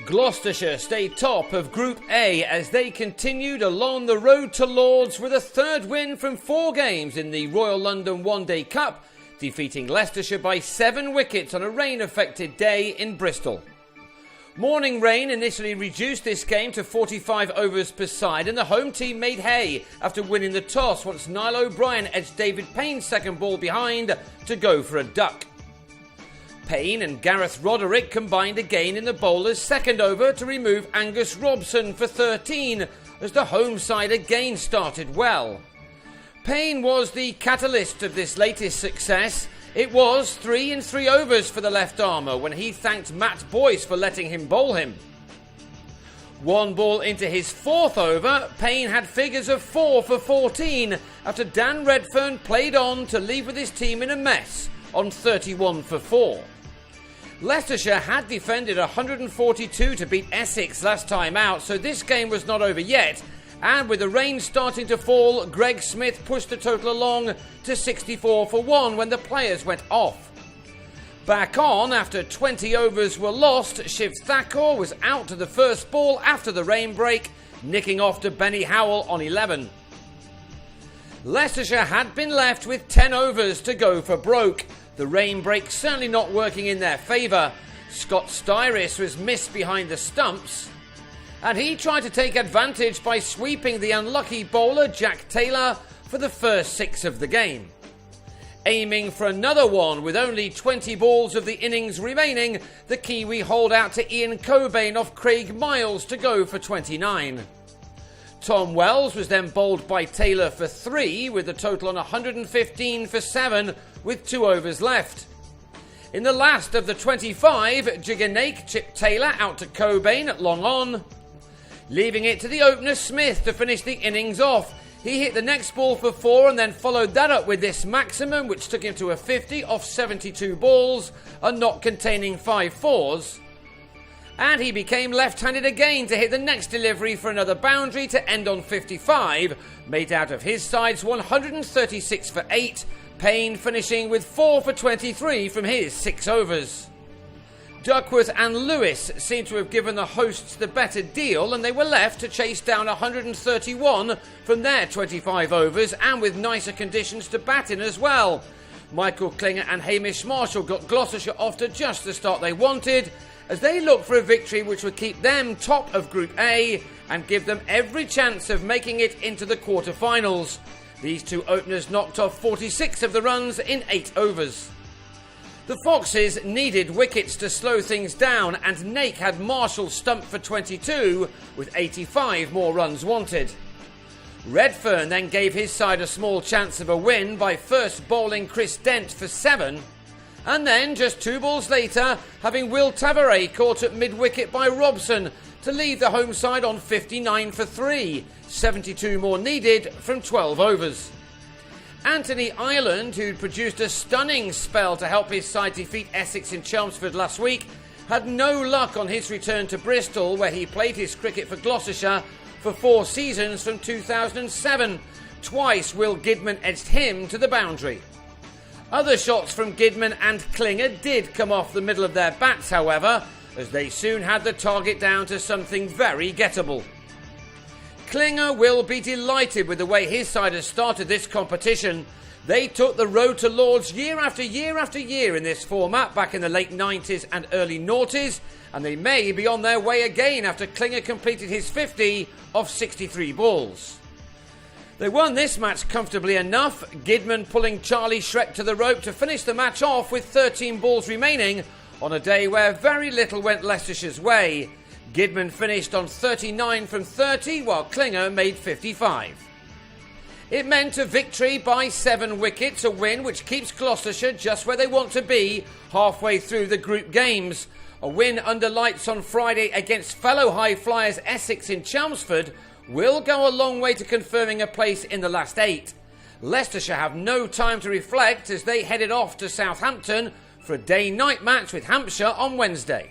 Gloucestershire stayed top of Group A as they continued along the road to Lords with a third win from 4 games in the Royal London One Day Cup, defeating Leicestershire by 7 wickets on a rain-affected day in Bristol. Morning rain initially reduced this game to 45 overs per side, and the home team made hay after winning the toss once Niall O'Brien edged David Payne's second ball behind to go for a duck. Payne and Gareth Roderick combined again in the bowler's second over to remove Angus Robson for 13 as the home side again started well. Payne was the catalyst of this latest success. It was 3 in 3 overs for the left-armer when he thanked Matt Boyce for letting him bowl him. 1 ball into his 4th over, Payne had figures of 4 for 14 after Dan Redfern played on to leave with his team in a mess on 31 for 4. Leicestershire had defended 142 to beat Essex last time out, so this game was not over yet, and with the rain starting to fall, Greg Smith pushed the total along to 64 for 1 when the players went off. Back on after 20 overs were lost, Shiv Thakur was out to the first ball after the rain break, nicking off to Benny Howell on 11. Leicestershire had been left with 10 overs to go for broke. The rain break certainly not working in their favour. Scott Styris was missed behind the stumps, and he tried to take advantage by sweeping the unlucky bowler Jack Taylor for the first 6 of the game. Aiming for another one with only 20 balls of the innings remaining, the Kiwi holed out to Ian Cobain off Craig Miles to go for 29. Tom Wells was then bowled by Taylor for 3 with a total on 115 for 7 with 2 overs left. In the last of the 25, Jigganake chipped Taylor out to Cobain at long on, leaving it to the opener Smith to finish the innings off. He hit the next ball for 4 and then followed that up with this maximum, which took him to a 50 off 72 balls, a not containing 5 fours. And he became left-handed again to hit the next delivery for another boundary to end on 55, made out of his side's 136 for 8, Payne finishing with 4 for 23 from his 6 overs. Duckworth and Lewis seemed to have given the hosts the better deal, and they were left to chase down 131 from their 25 overs, and with nicer conditions to bat in as well. Michael Klinger and Hamish Marshall got Gloucestershire off to just the start they wanted, as they looked for a victory which would keep them top of Group A and give them every chance of making it into the quarter-finals. These 2 openers knocked off 46 of the runs in 8 overs. The Foxes needed wickets to slow things down, and Nake had Marshall stumped for 22 with 85 more runs wanted. Redfern then gave his side a small chance of a win by first bowling Chris Dent for 7, and then just 2 balls later having Will Tavares caught at mid-wicket by Robson to leave the home side on 59 for 3, 72 more needed from 12 overs. Anthony Ireland, who'd produced a stunning spell to help his side defeat Essex in Chelmsford last week, had no luck on his return to Bristol, where he played his cricket for Gloucestershire for 4 seasons from 2007. Twice Will Gidman edged him to the boundary. Other shots from Gidman and Klinger did come off the middle of their bats, however, as they soon had the target down to something very gettable. Klinger will be delighted with the way his side has started this competition. They took the road to Lords year after year after year in this format back in the late 90s and early noughties, and they may be on their way again after Klinger completed his 50 off 63 balls. They won this match comfortably enough, Gidman pulling Charlie Shrek to the rope to finish the match off with 13 balls remaining on a day where very little went Leicestershire's way. Gidman finished on 39 from 30 while Klinger made 55. It meant a victory by 7 wickets, a win which keeps Gloucestershire just where they want to be halfway through the group games. A win under lights on Friday against fellow high flyers Essex in Chelmsford will go a long way to confirming a place in the last 8. Leicestershire have no time to reflect as they headed off to Southampton for a day-night match with Hampshire on Wednesday.